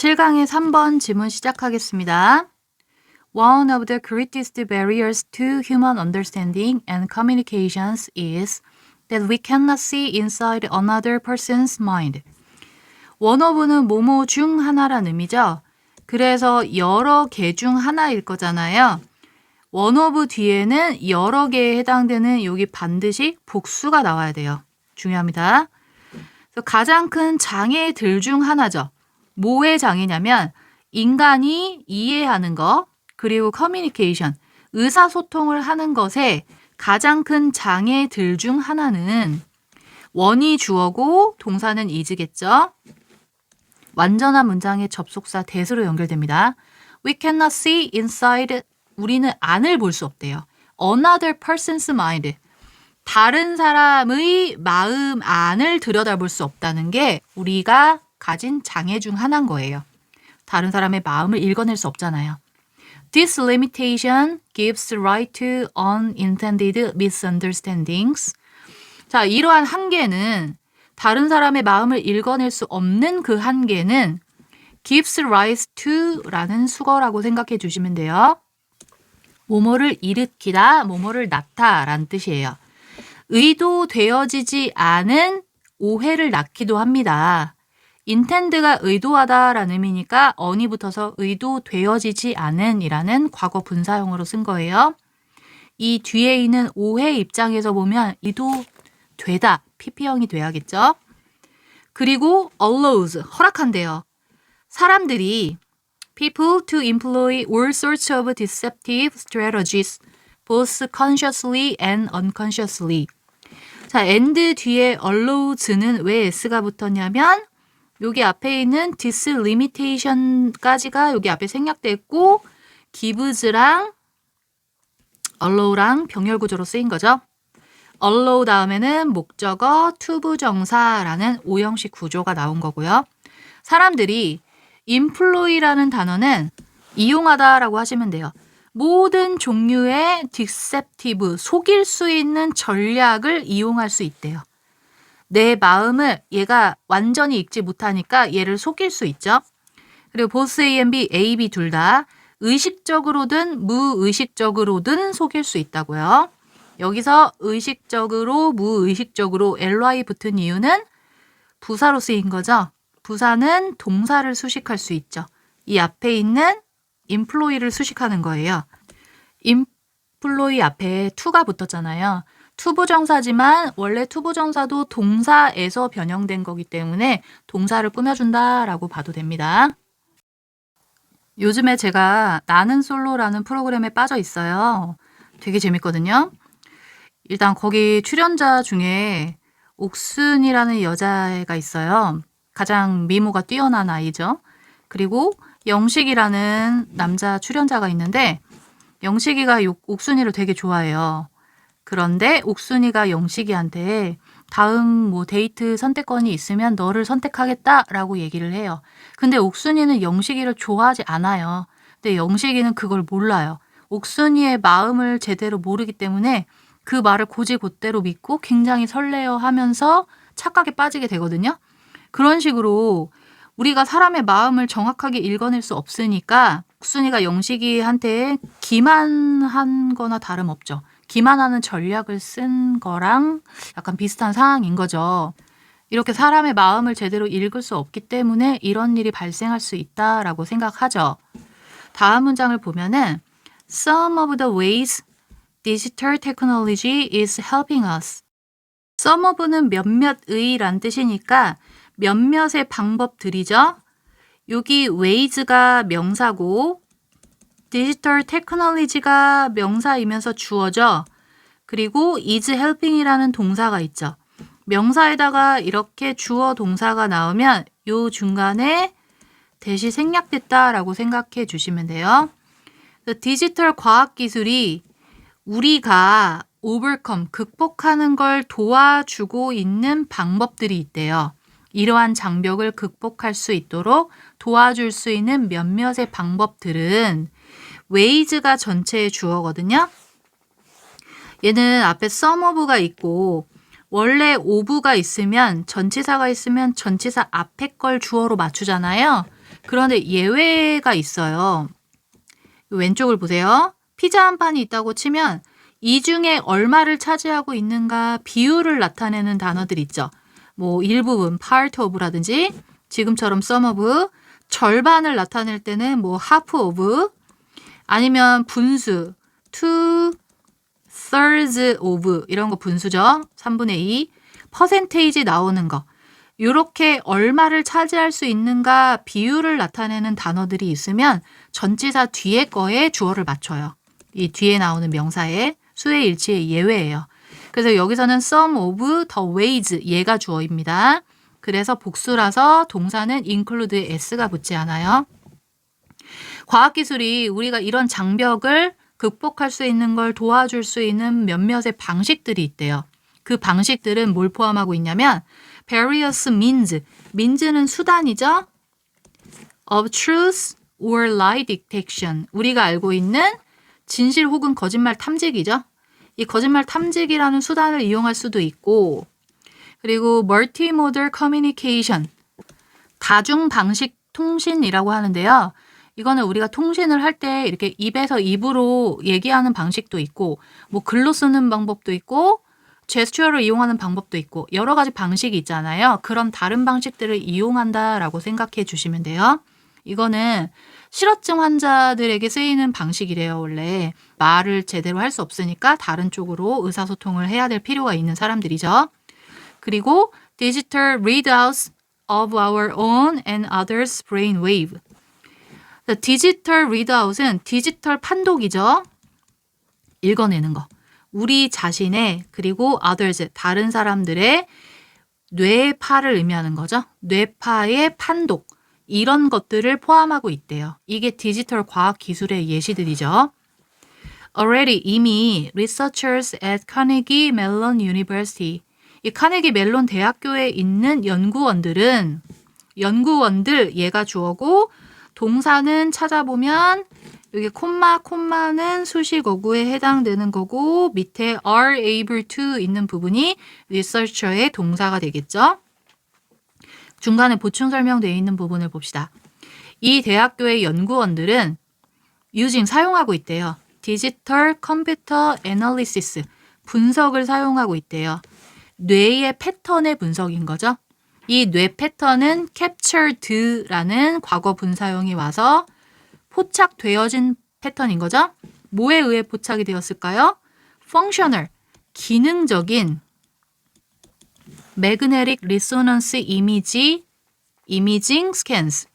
7강의 3번 지문 시작하겠습니다. One of the greatest barriers to human understanding and communications is that we cannot see inside another person's mind. One of는 뭐뭐 중 하나란 의미죠. 그래서 여러 개 중 하나일 거잖아요. one of 뒤에는 여러 개에 해당되는 여기 반드시 복수가 나와야 돼요. 중요합니다. 그래서 가장 큰 장애들 중 하나죠. 뭐의 장애냐면 인간이 이해하는 거, 그리고 커뮤니케이션, 의사소통을 하는 것에 가장 큰 장애들 중 하나는 원이 주어고 동사는 is겠죠. 완전한 문장의 접속사 that으로 연결됩니다. We cannot see inside, 우리는 안을 볼 수 없대요. Another person's mind, 다른 사람의 마음 안을 들여다볼 수 없다는 게 우리가 가진 장애 중 하나인 거예요. 다른 사람의 마음을 읽어낼 수 없잖아요. This limitation gives rise to unintended misunderstandings. 자, 이러한 한계는 다른 사람의 마음을 읽어낼 수 없는 그 한계는 gives rise to 라는 수거라고 생각해 주시면 돼요. 뭐뭐를 일으키다, 뭐뭐를 낳다 라는 뜻이에요. 의도되어지지 않은 오해를 낳기도 합니다. intend가 의도하다 라는 의미니까 on이 붙어서 의도되어지지 않은 이라는 과거 분사형으로 쓴 거예요. 이 뒤에 있는 오해 입장에서 보면 의도되다, pp형이 돼야겠죠. 그리고 allows, 허락한대요. 사람들이 people to employ all sorts of deceptive strategies, both consciously and unconsciously. 자, and 뒤에 allows는 왜 s가 붙었냐면 여기 앞에 있는 this limitation까지가 여기 앞에 생략돼 있고 gives랑 allow랑 병렬 구조로 쓰인 거죠. allow 다음에는 목적어 투부정사라는 오형식 구조가 나온 거고요. 사람들이 employ라는 단어는 이용하다라고 하시면 돼요. 모든 종류의 deceptive, 속일 수 있는 전략을 이용할 수 있대요. 내 마음을 얘가 완전히 읽지 못하니까 얘를 속일 수 있죠. 그리고 both A and B, A, B 둘 다 의식적으로든 무의식적으로든 속일 수 있다고요. 여기서 의식적으로, 무의식적으로 ly 붙은 이유는 부사로 쓰인 거죠. 부사는 동사를 수식할 수 있죠. 이 앞에 있는 employ를 수식하는 거예요. employ 앞에 to가 붙었잖아요. 투부정사지만 원래 투부정사도 동사에서 변형된 거기 때문에 동사를 꾸며준다라고 봐도 됩니다. 요즘에 제가 나는 솔로라는 프로그램에 빠져 있어요. 되게 재밌거든요. 일단 거기 출연자 중에 옥순이라는 여자애가 있어요. 가장 미모가 뛰어난 아이죠. 그리고 영식이라는 남자 출연자가 있는데 영식이가 옥순이를 되게 좋아해요. 그런데 옥순이가 영식이한테 다음 뭐 데이트 선택권이 있으면 너를 선택하겠다라고 얘기를 해요. 근데 옥순이는 영식이를 좋아하지 않아요. 근데 영식이는 그걸 몰라요. 옥순이의 마음을 제대로 모르기 때문에 그 말을 곧이곧대로 믿고 굉장히 설레어하면서 착각에 빠지게 되거든요. 그런 식으로 우리가 사람의 마음을 정확하게 읽어낼 수 없으니까 옥순이가 영식이한테 기만한 거나 다름없죠. 기만하는 전략을 쓴 거랑 약간 비슷한 상황인 거죠. 이렇게 사람의 마음을 제대로 읽을 수 없기 때문에 이런 일이 발생할 수 있다라고 생각하죠. 다음 문장을 보면은 Some of the ways digital technology is helping us. Some of는 몇몇의란 뜻이니까 몇몇의 방법들이죠. 여기 ways가 명사고 디지털 테크놀로지가 명사이면서 주어죠. 그리고 is helping이라는 동사가 있죠. 명사에다가 이렇게 주어 동사가 나오면 요 중간에 대시 생략됐다라고 생각해 주시면 돼요. 디지털 과학기술이 우리가 overcome, 극복하는 걸 도와주고 있는 방법들이 있대요. 이러한 장벽을 극복할 수 있도록 도와줄 수 있는 몇몇의 방법들은 ways가 전체의 주어거든요. 얘는 앞에 some of가 있고 원래 of가 있으면 전치사가 있으면 전치사 앞에 걸 주어로 맞추잖아요. 그런데 예외가 있어요. 왼쪽을 보세요. 피자 한 판이 있다고 치면 이 중에 얼마를 차지하고 있는가 비율을 나타내는 단어들 있죠. 뭐 일부분 part of라든지 지금처럼 some of, 절반을 나타낼 때는 뭐 half of, 아니면 분수 two thirds of 이런 거 분수죠. 3분의 2 퍼센테이지 나오는 거. 이렇게 얼마를 차지할 수 있는가 비율을 나타내는 단어들이 있으면 전치사 뒤에 거에 주어를 맞춰요. 이 뒤에 나오는 명사의 수의 일치의 예외예요. 그래서 여기서는 some of the ways 얘가 주어입니다. 그래서 복수라서 동사는 include s가 붙지 않아요. 과학기술이 우리가 이런 장벽을 극복할 수 있는 걸 도와줄 수 있는 몇몇의 방식들이 있대요. 그 방식들은 뭘 포함하고 있냐면 various means는 수단이죠. of truth or lie detection, 우리가 알고 있는 진실 혹은 거짓말 탐지기죠. 이 거짓말 탐지기라는 수단을 이용할 수도 있고, 그리고 multimodal communication, 다중 방식 통신이라고 하는데요. 이거는 우리가 통신을 할 때 이렇게 입에서 입으로 얘기하는 방식도 있고, 뭐 글로 쓰는 방법도 있고, 제스처를 이용하는 방법도 있고, 여러 가지 방식이 있잖아요. 그런 다른 방식들을 이용한다라고 생각해 주시면 돼요. 이거는 실어증 환자들에게 쓰이는 방식이래요. 원래 말을 제대로 할 수 없으니까 다른 쪽으로 의사소통을 해야 될 필요가 있는 사람들이죠. 그리고 digital readouts of our own and others' brainwave. 디지털 리드아웃은 디지털 판독이죠. 읽어내는 거. 우리 자신의 그리고 others, 다른 사람들의 뇌파를 의미하는 거죠. 뇌파의 판독. 이런 것들을 포함하고 있대요. 이게 디지털 과학 기술의 예시들이죠. Already 이미 researchers at Carnegie Mellon University, 이 카네기 멜론 대학교에 있는 연구원들 얘가 주어고 동사는 찾아보면 여기 콤마는 수식 어구에 해당되는 거고 밑에 are able to 있는 부분이 researcher의 동사가 되겠죠. 중간에 보충 설명되어 있는 부분을 봅시다. 이 대학교의 연구원들은 사용하고 있대요. 디지털 컴퓨터 애널리시스, 분석을 사용하고 있대요. 뇌의 패턴의 분석인 거죠. 이 뇌 패턴은 captured라는 과거 분사형이 와서 포착되어진 패턴인 거죠. 뭐에 의해 포착이 되었을까요? functional, 기능적인 magnetic resonance imaging scans.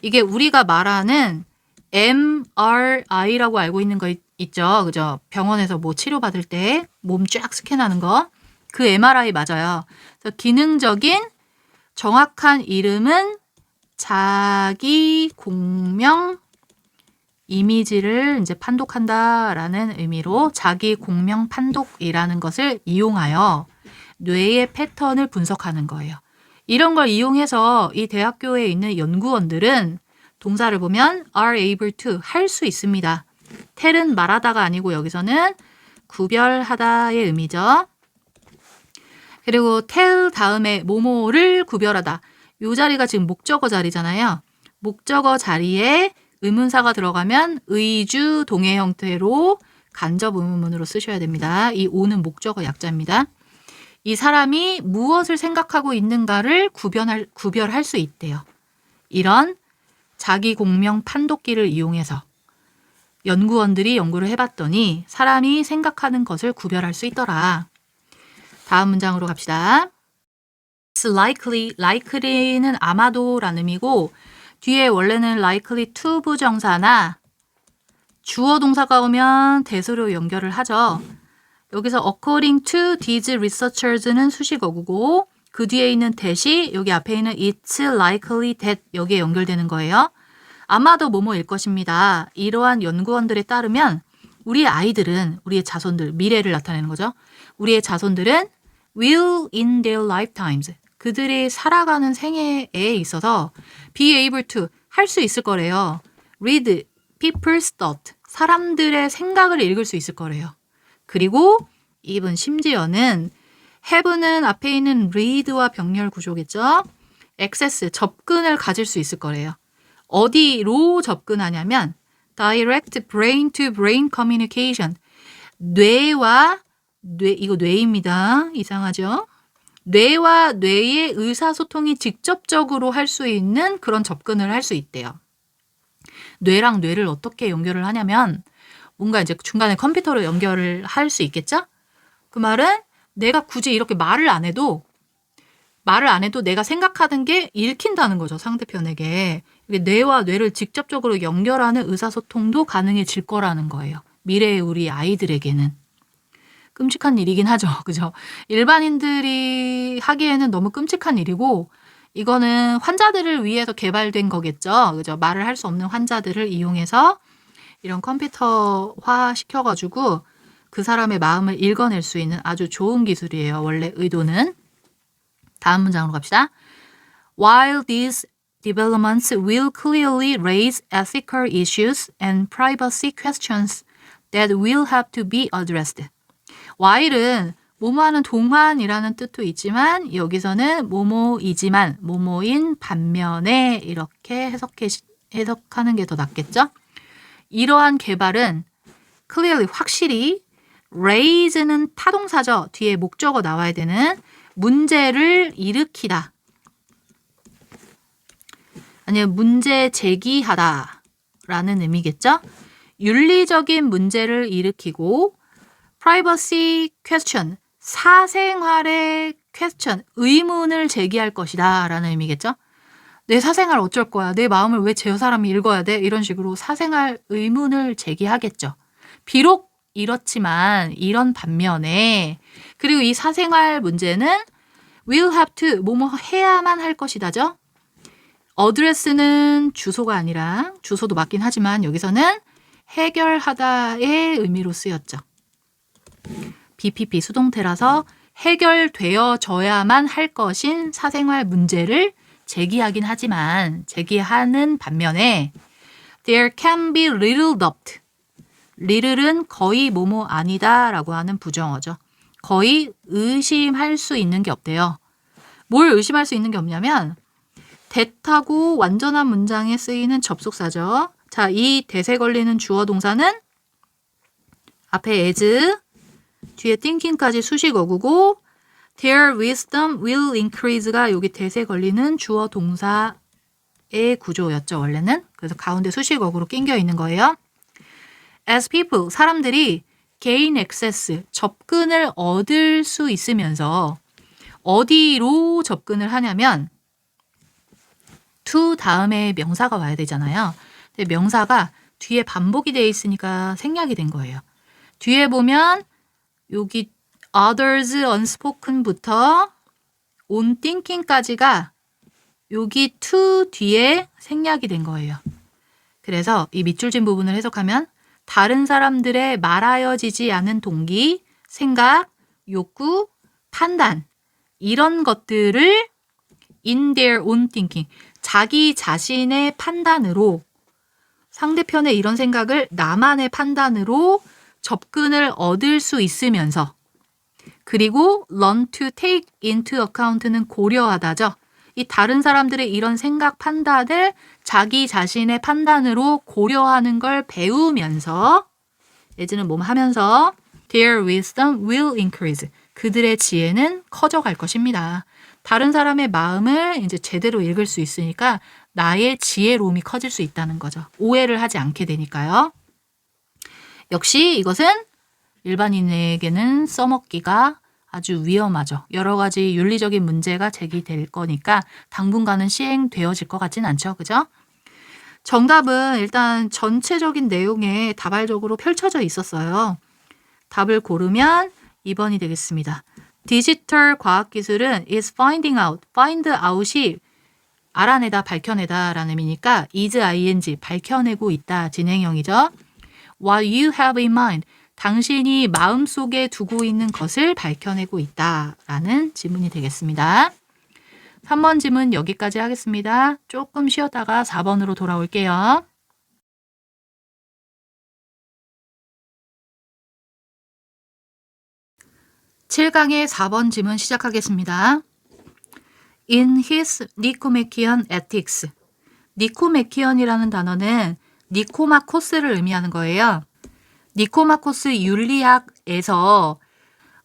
이게 우리가 말하는 MRI라고 알고 있는 거 있죠. 그죠? 병원에서 뭐 치료받을 때 몸 쫙 스캔하는 거. 그 MRI 맞아요. 그래서 기능적인 정확한 이름은 자기 공명 이미지를 이제 판독한다라는 의미로 자기 공명 판독이라는 것을 이용하여 뇌의 패턴을 분석하는 거예요. 이런 걸 이용해서 이 대학교에 있는 연구원들은 동사를 보면 are able to, 할 수 있습니다. tell은 말하다가 아니고 여기서는 구별하다의 의미죠. 그리고 tell 다음에 뭐뭐를 구별하다. 이 자리가 지금 목적어 자리잖아요. 목적어 자리에 의문사가 들어가면 의주 동해 형태로 간접 의문문으로 쓰셔야 됩니다. 이 오는 목적어 약자입니다. 이 사람이 무엇을 생각하고 있는가를 구별할 수 있대요. 이런 자기 공명 판독기를 이용해서 연구원들이 연구를 해봤더니 사람이 생각하는 것을 구별할 수 있더라. 다음 문장으로 갑시다. It's likely는 아마도라는 의미고 뒤에 원래는 likely to 부정사나 주어 동사가 오면 대소로 연결을 하죠. 여기서 according to these researchers는 수식어구고 그 뒤에 있는 that이 여기 앞에 있는 it's likely that 여기에 연결되는 거예요. 아마도 뭐뭐일 것입니다. 이러한 연구원들에 따르면 우리의 아이들은, 우리의 자손들, 미래를 나타내는 거죠. 우리의 자손들은 will in their lifetimes, 그들이 살아가는 생애에 있어서 be able to, 할 수 있을 거래요. read people's thought, 사람들의 생각을 읽을 수 있을 거래요. 그리고 even 심지어는 have는 앞에 있는 read와 병렬 구조겠죠. access, 접근을 가질 수 있을 거래요. 어디로 접근하냐면 direct brain to brain communication. 뇌와 뇌, 이거 뇌입니다. 이상하죠? 뇌와 뇌의 의사소통이 직접적으로 할 수 있는 그런 접근을 할 수 있대요. 뇌랑 뇌를 어떻게 연결을 하냐면 뭔가 이제 중간에 컴퓨터로 연결을 할 수 있겠죠? 그 말은 내가 굳이 이렇게 말을 안 해도 내가 생각하는 게 읽힌다는 거죠. 상대편에게. 뇌와 뇌를 직접적으로 연결하는 의사소통도 가능해질 거라는 거예요. 미래의 우리 아이들에게는. 끔찍한 일이긴 하죠. 그죠? 일반인들이 하기에는 너무 끔찍한 일이고 이거는 환자들을 위해서 개발된 거겠죠. 그죠? 말을 할 수 없는 환자들을 이용해서 이런 컴퓨터화 시켜가지고 그 사람의 마음을 읽어낼 수 있는 아주 좋은 기술이에요. 원래 의도는. 다음 문장으로 갑시다. While these developments will clearly raise ethical issues and privacy questions that will have to be addressed. while은 뭐뭐하는 동안이라는 뜻도 있지만 여기서는 뭐뭐이지만 뭐뭐인 반면에 이렇게 해석하는 게 더 낫겠죠? 이러한 개발은 clearly 확실히 raise는 타동사죠. 뒤에 목적어 나와야 되는 문제를 일으키다. 아니면 문제 제기하다 라는 의미겠죠? 윤리적인 문제를 일으키고 privacy question, 사생활의 question, 의문을 제기할 것이다 라는 의미겠죠? 내 사생활 어쩔 거야? 내 마음을 왜 저 사람이 읽어야 돼? 이런 식으로 사생활 의문을 제기하겠죠. 비록 이렇지만 이런 반면에 그리고 이 사생활 문제는 will have to 뭐뭐 해야만 할 것이다죠. address는 주소가 아니라 주소도 맞긴 하지만 여기서는 해결하다의 의미로 쓰였죠. BPP 수동태라서 해결되어져야만 할 것인 사생활 문제를 제기하긴 하지만 제기하는 반면에 there can be little doubt. little은 거의 뭐뭐 아니다 라고 하는 부정어죠. 거의 의심할 수 있는 게 없대요. 뭘 의심할 수 있는 게 없냐면 that하고 완전한 문장에 쓰이는 접속사죠. 자, 이 that에 걸리는 주어 동사는 앞에 as, 뒤에 thinking까지 수식어구고 their wisdom will increase가 여기 that에 걸리는 주어 동사의 구조였죠. 원래는. 그래서 가운데 수식어구로 낑겨 있는 거예요. As people, 사람들이 gain access, 접근을 얻을 수 있으면서 어디로 접근을 하냐면 to 다음에 명사가 와야 되잖아요. 근데 명사가 뒤에 반복이 되어 있으니까 생략이 된 거예요. 뒤에 보면 여기 others unspoken부터 on thinking까지가 여기 to 뒤에 생략이 된 거예요. 그래서 이 밑줄 진 부분을 해석하면 다른 사람들의 말하여지지 않은 동기, 생각, 욕구, 판단 이런 것들을 in their own thinking 자기 자신의 판단으로 상대편의 이런 생각을 나만의 판단으로 접근을 얻을 수 있으면서 그리고 learn to take into account는 고려하다죠. 이 다른 사람들의 이런 생각, 판단을 자기 자신의 판단으로 고려하는 걸 배우면서 예전은 뭐 하면서 their wisdom will increase. 그들의 지혜는 커져갈 것입니다. 다른 사람의 마음을 이제 제대로 읽을 수 있으니까 나의 지혜로움이 커질 수 있다는 거죠. 오해를 하지 않게 되니까요. 역시 이것은 일반인에게는 써먹기가 아주 위험하죠. 여러 가지 윤리적인 문제가 제기될 거니까 당분간은 시행되어질 것 같진 않죠. 그죠? 정답은 일단 전체적인 내용에 다발적으로 펼쳐져 있었어요. 답을 고르면 2번이 되겠습니다. 디지털 과학기술은 is finding out. find out이 알아내다, 밝혀내다 라는 의미니까 is ing, 밝혀내고 있다, 진행형이죠. What you have in mind. 당신이 마음속에 두고 있는 것을 밝혀내고 있다 라는 지문이 되겠습니다. 3번 지문 여기까지 하겠습니다. 조금 쉬었다가 4번으로 돌아올게요. 7강의 4번 지문 시작하겠습니다. In his Nicomachean Ethics, 니코메키언이라는 단어는 니코마코스를 의미하는 거예요. 니코마코스 윤리학에서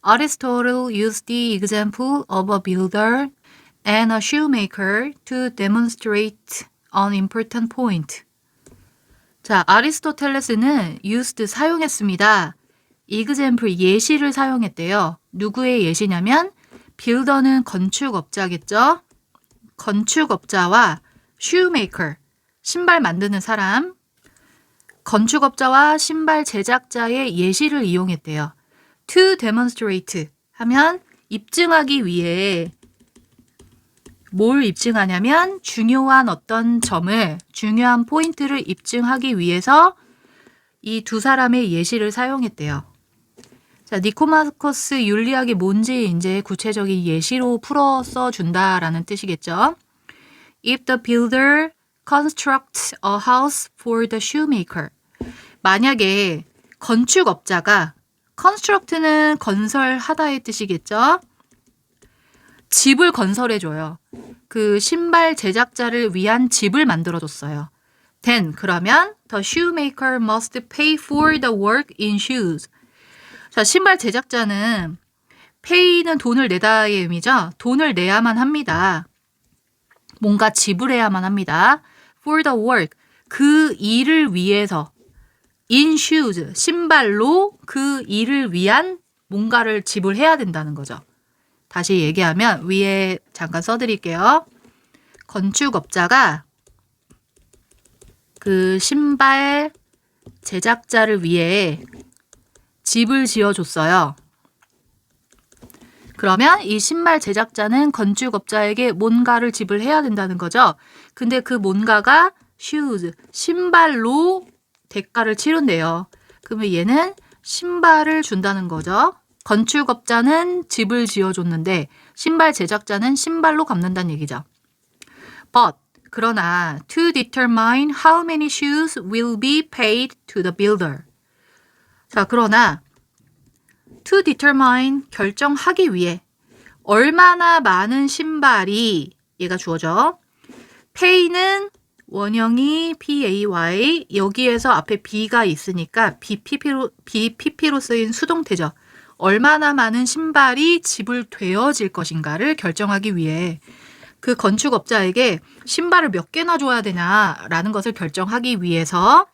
Aristotle used the example of a builder and a shoemaker to demonstrate an important point. 자, 아리스토텔레스는 used 사용했습니다. example 예시를 사용했대요. 누구의 예시냐면 builder는 건축업자겠죠. 건축업자와 shoemaker 신발 만드는 사람, 건축업자와 신발 제작자의 예시를 이용했대요. To demonstrate 하면 입증하기 위해 뭘 입증하냐면 중요한 어떤 점을, 중요한 포인트를 입증하기 위해서 이 두 사람의 예시를 사용했대요. 자, 니코마코스 윤리학이 뭔지 이제 구체적인 예시로 풀어 써준다라는 뜻이겠죠. If the builder constructs a house for the shoemaker. 만약에 건축업자가 construct는 건설하다의 뜻이겠죠. 집을 건설해줘요. 그 신발 제작자를 위한 집을 만들어줬어요. Then 그러면 the shoemaker must pay for the work in shoes. 자, 신발 제작자는 pay는 돈을 내다의 의미죠. 돈을 내야만 합니다. 뭔가 지불해야만 합니다. For the work 그 일을 위해서 in shoes 신발로 그 일을 위한 뭔가를 지불해야 된다는 거죠. 다시 얘기하면 위에 잠깐 써드릴게요. 건축업자가 그 신발 제작자를 위해 집을 지어줬어요. 그러면 이 신발 제작자는 건축업자에게 뭔가를 지불해야 된다는 거죠. 근데 그 뭔가가 shoes, 신발로 대가를 치른대요. 그러면 얘는 신발을 준다는 거죠. 건축업자는 집을 지어줬는데 신발 제작자는 신발로 갚는다는 얘기죠. But 그러나 to determine how many shoes will be paid to the builder. 자, 그러나 to determine 결정하기 위해 얼마나 많은 신발이 얘가 주어져. pay는 원형이 pay 여기에서 앞에 b가 있으니까 BPP로 쓰인 수동태죠. 얼마나 많은 신발이 지불되어질 것인가를 결정하기 위해 그 건축업자에게 신발을 몇 개나 줘야 되냐라는 것을 결정하기 위해서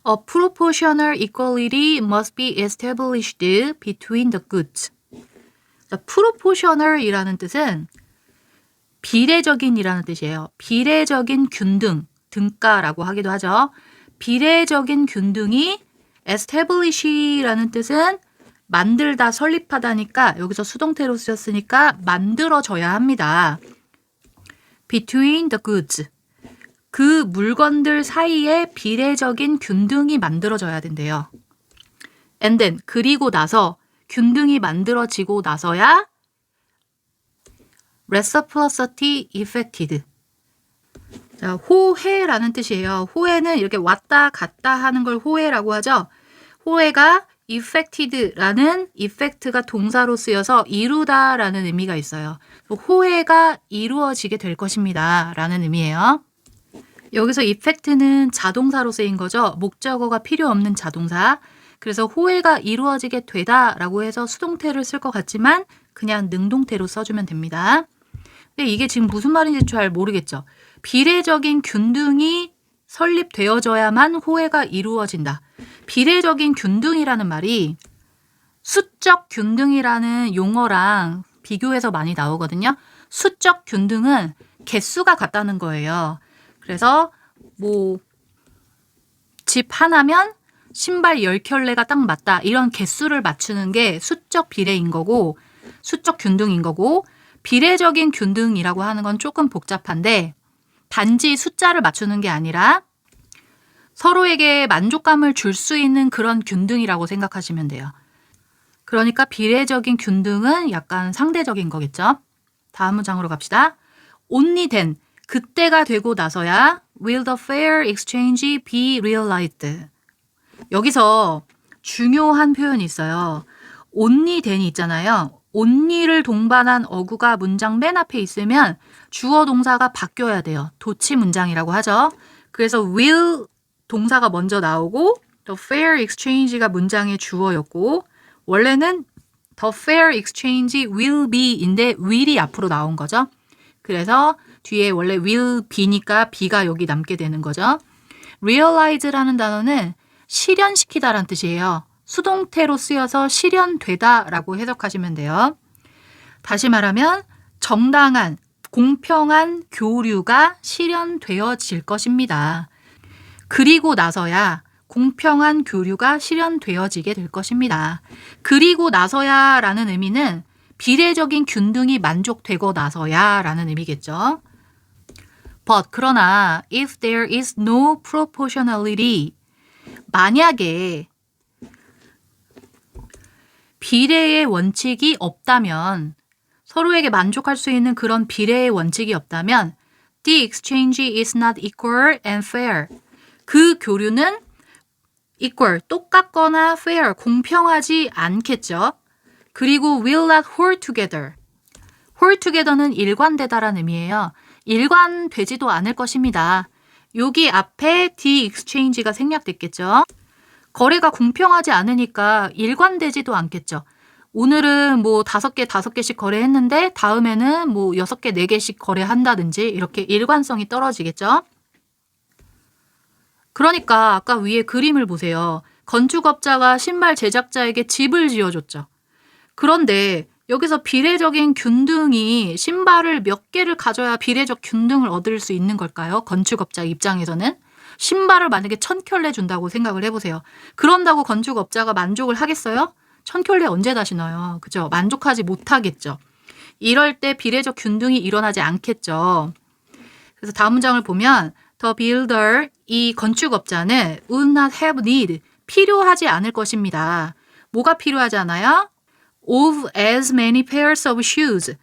A proportional equality must be established between the goods. 자, proportional이라는 뜻은 비례적인이라는 뜻이에요. 비례적인 균등, 등가라고 하기도 하죠. 비례적인 균등이 establish라는 뜻은 만들다, 설립하다니까 여기서 수동태로 쓰였으니까 만들어져야 합니다. Between the goods. 그 물건들 사이에 비례적인 균등이 만들어져야 된대요. And then, 그리고 나서 균등이 만들어지고 나서야 reciprocity effected. 자, 호혜라는 뜻이에요. 호혜는 이렇게 왔다 갔다 하는 걸 호혜라고 하죠. 호혜가 effected라는 effect가 동사로 쓰여서 이루다라는 의미가 있어요. 호혜가 이루어지게 될 것입니다. 라는 의미예요. 여기서 effect는 자동사로 쓰인 거죠. 목적어가 필요 없는 자동사. 그래서 호혜가 이루어지게 되다라고 해서 수동태를 쓸 것 같지만 그냥 능동태로 써주면 됩니다. 근데 이게 지금 무슨 말인지 잘 모르겠죠. 비례적인 균등이 설립되어져야만 호혜가 이루어진다. 비례적인 균등이라는 말이 수적 균등이라는 용어랑 비교해서 많이 나오거든요. 수적 균등은 개수가 같다는 거예요. 그래서 집 하나면 신발 10켤레가 딱 맞다. 이런 개수를 맞추는 게 수적 비례인 거고 수적 균등인 거고 비례적인 균등이라고 하는 건 조금 복잡한데 단지 숫자를 맞추는 게 아니라 서로에게 만족감을 줄 수 있는 그런 균등이라고 생각하시면 돼요. 그러니까 비례적인 균등은 약간 상대적인 거겠죠. 다음 문장으로 갑시다. Only then, 그때가 되고 나서야 will the fair exchange be realized. 여기서 중요한 표현이 있어요. only then이 있잖아요. only를 동반한 어구가 문장 맨 앞에 있으면 주어 동사가 바뀌어야 돼요. 도치 문장이라고 하죠. 그래서 will 동사가 먼저 나오고 the fair exchange가 문장의 주어였고 원래는 the fair exchange will be인데 will이 앞으로 나온 거죠. 그래서 뒤에 원래 will be니까 be가 여기 남게 되는 거죠. realize라는 단어는 실현시키다라는 뜻이에요. 수동태로 쓰여서 실현되다라고 해석하시면 돼요. 다시 말하면 정당한, 공평한 교류가 실현되어질 것입니다. 그리고 나서야 공평한 교류가 실현되어지게 될 것입니다. 그리고 나서야 라는 의미는 비례적인 균등이 만족되고 나서야 라는 의미겠죠. But 그러나 if there is no proportionality 만약에 비례의 원칙이 없다면 서로에게 만족할 수 있는 그런 비례의 원칙이 없다면 the exchange is not equal and fair 그 교류는 equal, 똑같거나 fair, 공평하지 않겠죠. 그리고 will not hold together. hold together는 일관되다라는 의미예요. 일관되지도 않을 것입니다. 여기 앞에 the exchange가 생략됐겠죠. 거래가 공평하지 않으니까 일관되지도 않겠죠. 오늘은 뭐 5개씩 거래했는데 다음에는 뭐 6개, 4개씩 거래한다든지 이렇게 일관성이 떨어지겠죠. 그러니까 아까 위에 그림을 보세요. 건축업자가 신발 제작자에게 집을 지어줬죠. 그런데 여기서 비례적인 균등이 신발을 몇 개를 가져야 비례적 균등을 얻을 수 있는 걸까요? 건축업자 입장에서는. 신발을 만약에 1000켤레 준다고 생각을 해보세요. 그런다고 건축업자가 만족을 하겠어요? 1000켤레 언제 다시 넣어요? 그죠? 만족하지 못하겠죠. 이럴 때 비례적 균등이 일어나지 않겠죠. 그래서 다음 문장을 보면 The builder, 이 건축업자는 would not have need, 필요하지 않을 것입니다. 뭐가 필요하지 않아요? Of as many pairs of shoes,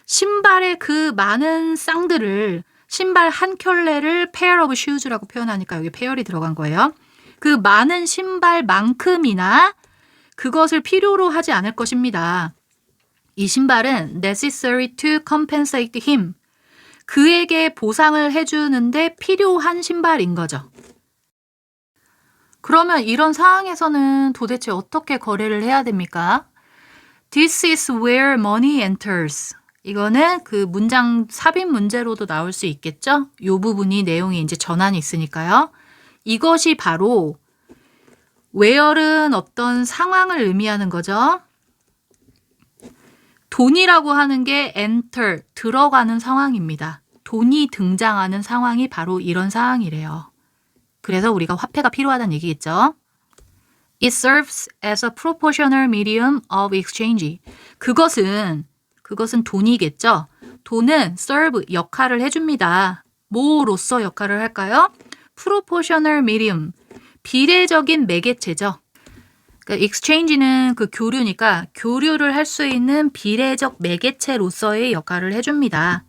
신발의 그 많은 쌍들을 신발 한 켤레를 pair of shoes라고 표현하니까 여기 pair이 들어간 거예요. 그 많은 신발만큼이나 그것을 필요로 하지 않을 것입니다. 이 신발은 necessary to compensate him, 그에게 보상을 해주는데 필요한 신발인 거죠. 그러면 이런 상황에서는 도대체 어떻게 거래를 해야 됩니까? This is where money enters. 이거는 그 문장 삽입 문제로도 나올 수 있겠죠? 이 부분이 내용이 이제 전환이 있으니까요. 이것이 바로 where은 어떤 상황을 의미하는 거죠. 돈이라고 하는 게 enter, 들어가는 상황입니다. 돈이 등장하는 상황이 바로 이런 상황이래요. 그래서 우리가 화폐가 필요하다는 얘기겠죠. It serves as a proportional medium of exchange. 그것은 돈이겠죠. 돈은 serve, 역할을 해줍니다. 뭐로서 역할을 할까요? proportional medium, 비례적인 매개체죠. 그러니까 exchange는 그 교류니까 교류를 할 수 있는 비례적 매개체로서의 역할을 해줍니다.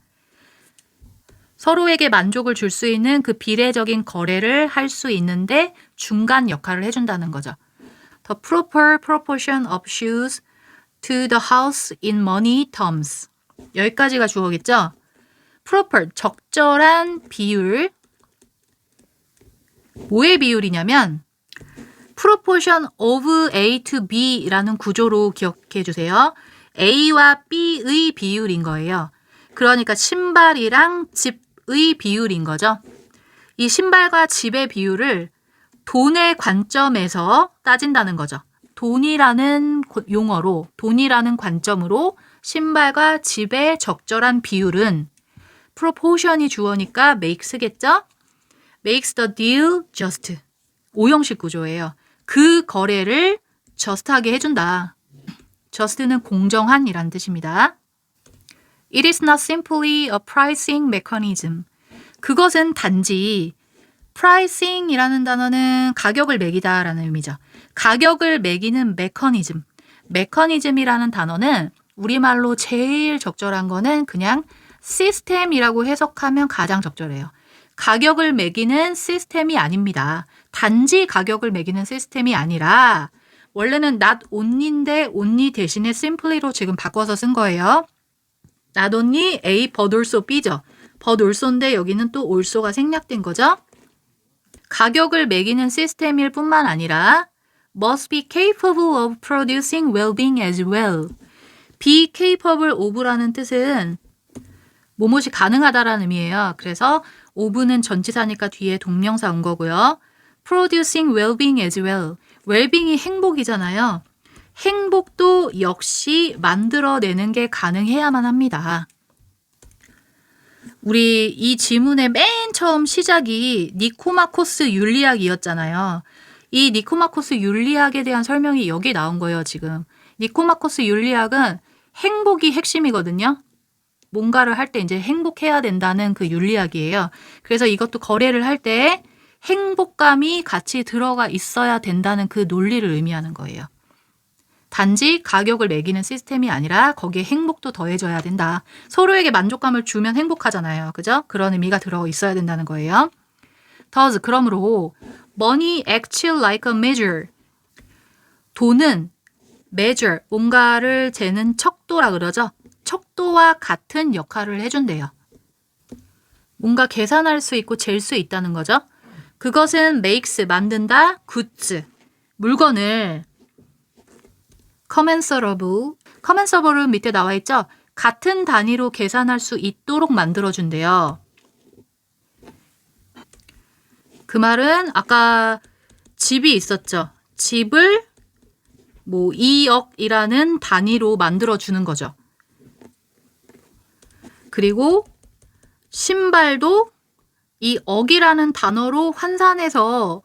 서로에게 만족을 줄 수 있는 그 비례적인 거래를 할 수 있는데 중간 역할을 해준다는 거죠. The proper proportion of shoes to the house in money terms. 여기까지가 주어겠죠? proper, 적절한 비율. 뭐의 비율이냐면 proportion of A to B라는 구조로 기억해 주세요. A와 B의 비율인 거예요. 그러니까 신발이랑 집의 비율인 거죠. 이 신발과 집의 비율을 돈의 관점에서 따진다는 거죠. 돈이라는 용어로, 돈이라는 관점으로 신발과 집의 적절한 비율은 proportion이 주어니까 makes겠죠? makes the deal just. 오형식 구조예요. 그 거래를 just하게 해준다. just는 공정한이란 뜻입니다. It is not simply a pricing mechanism. 그것은 단지 pricing이라는 단어는 가격을 매기다라는 의미죠. 가격을 매기는 메커니즘. 메커니즘이라는 단어는 우리말로 제일 적절한 거는 그냥 시스템이라고 해석하면 가장 적절해요. 가격을 매기는 시스템이 아닙니다. 단지 가격을 매기는 시스템이 아니라 원래는 not only인데 only 대신에 simply로 지금 바꿔서 쓴 거예요. not only A but also B죠. but also인데 여기는 또 also가 생략된 거죠. 가격을 매기는 시스템일 뿐만 아니라 must be capable of producing well-being as well. be capable of라는 뜻은 뭐뭇이 가능하다라는 의미예요. 그래서 of는 전치사니까 뒤에 동명사 온 거고요. producing well-being as well. well-being이 행복이잖아요. 행복도 역시 만들어내는 게 가능해야만 합니다. 우리 이 지문의 맨 처음 시작이 니코마코스 윤리학이었잖아요. 이 니코마코스 윤리학에 대한 설명이 여기 나온 거예요, 지금. 니코마코스 윤리학은 행복이 핵심이거든요. 뭔가를 할 때 이제 행복해야 된다는 그 윤리학이에요. 그래서 이것도 거래를 할 때 행복감이 같이 들어가 있어야 된다는 그 논리를 의미하는 거예요. 단지 가격을 매기는 시스템이 아니라 거기에 행복도 더해져야 된다. 서로에게 만족감을 주면 행복하잖아요. 그죠? 그런 의미가 들어 있어야 된다는 거예요. Thus, 그러므로 money acts like a measure. 돈은 measure, 뭔가를 재는 척도라 그러죠. 척도와 같은 역할을 해준대요. 뭔가 계산할 수 있고 잴 수 있다는 거죠. 그것은 makes, 만든다, goods, 물건을 commensurable은 밑에 나와 있죠. 같은 단위로 계산할 수 있도록 만들어준대요. 그 말은 아까 집이 있었죠. 집을 뭐 2억이라는 단위로 만들어주는 거죠. 그리고 신발도 이 억이라는 단어로 환산해서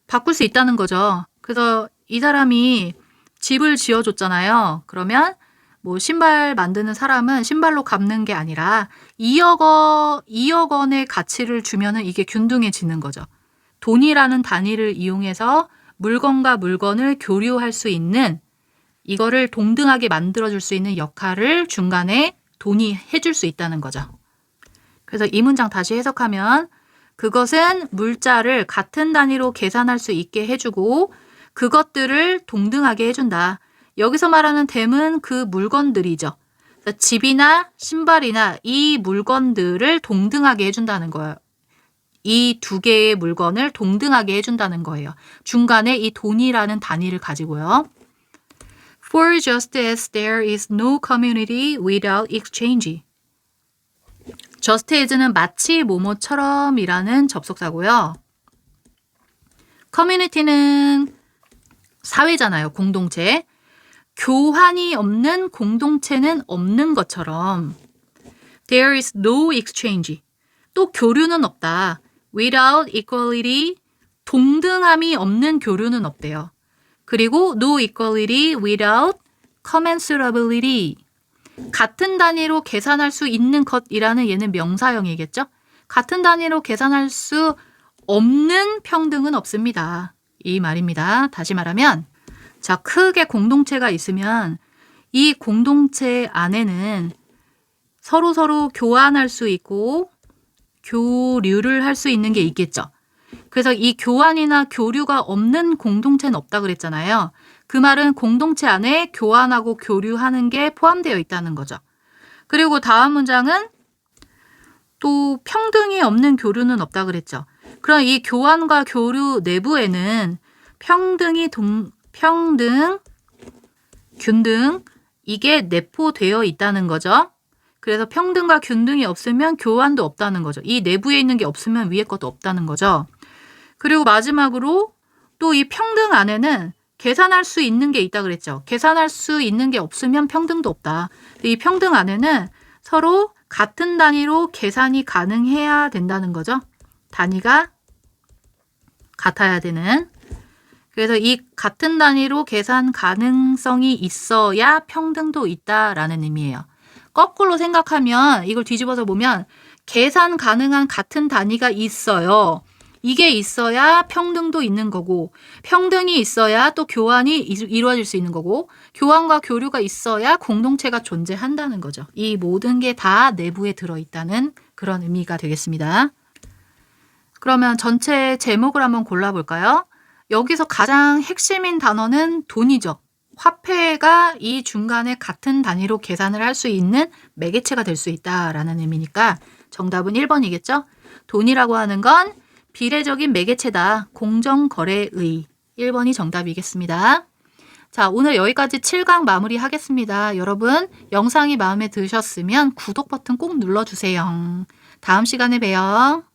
바꿀 수 있다는 거죠. 그래서 이 사람이 집을 지어줬잖아요. 그러면 뭐 신발 만드는 사람은 신발로 갚는 게 아니라 2억 원의 가치를 주면은 이게 균등해지는 거죠. 돈이라는 단위를 이용해서 물건과 물건을 교류할 수 있는, 이거를 동등하게 만들어줄 수 있는 역할을 중간에 돈이 해줄 수 있다는 거죠. 그래서 이 문장 다시 해석하면 그것은 물자를 같은 단위로 계산할 수 있게 해주고 그것들을 동등하게 해준다. 여기서 말하는 댐은 그 물건들이죠. 집이나 신발이나 이 물건들을 동등하게 해준다는 거예요. 이 두 개의 물건을 동등하게 해준다는 거예요. 중간에 이 돈이라는 단위를 가지고요. For just as there is no community without exchange. just as는 마치 뭐뭐처럼이라는 접속사고요. community는 사회잖아요. 공동체. 교환이 없는 공동체는 없는 것처럼 there is no exchange. 또 교류는 없다. without equality. 동등함이 없는 교류는 없대요. 그리고 no equality without commensurability. 같은 단위로 계산할 수 있는 것이라는 얘는 명사형이겠죠? 같은 단위로 계산할 수 없는 평등은 없습니다. 이 말입니다. 다시 말하면 자, 크게 공동체가 있으면 이 공동체 안에는 서로 교환할 수 있고 교류를 할 수 있는 게 있겠죠. 그래서 이 교환이나 교류가 없는 공동체는 없다 그랬잖아요. 그 말은 공동체 안에 교환하고 교류하는 게 포함되어 있다는 거죠. 그리고 다음 문장은 또 평등이 없는 교류는 없다 그랬죠. 그럼 이 교환과 교류 내부에는 평등, 균등 이게 내포되어 있다는 거죠. 그래서 평등과 균등이 없으면 교환도 없다는 거죠. 이 내부에 있는 게 없으면 위에 것도 없다는 거죠. 그리고 마지막으로 또 이 평등 안에는 계산할 수 있는 게 있다 그랬죠. 계산할 수 있는 게 없으면 평등도 없다. 이 평등 안에는 서로 같은 단위로 계산이 가능해야 된다는 거죠. 단위가 같아야 되는. 그래서 이 같은 단위로 계산 가능성이 있어야 평등도 있다라는 의미예요. 거꾸로 생각하면 이걸 뒤집어서 보면 계산 가능한 같은 단위가 있어요. 이게 있어야 평등도 있는 거고 평등이 있어야 또 교환이 이루어질 수 있는 거고 교환과 교류가 있어야 공동체가 존재한다는 거죠. 이 모든 게 다 내부에 들어있다는 그런 의미가 되겠습니다. 그러면 전체 제목을 한번 골라볼까요? 여기서 가장 핵심인 단어는 돈이죠. 화폐가 이 중간에 같은 단위로 계산을 할 수 있는 매개체가 될 수 있다라는 의미니까 정답은 1번이겠죠? 돈이라고 하는 건 비례적인 매개체다. 공정거래의 1번이 정답이겠습니다. 자, 오늘 여기까지 7강 마무리하겠습니다. 여러분, 영상이 마음에 드셨으면 구독 버튼 꼭 눌러주세요. 다음 시간에 봬요.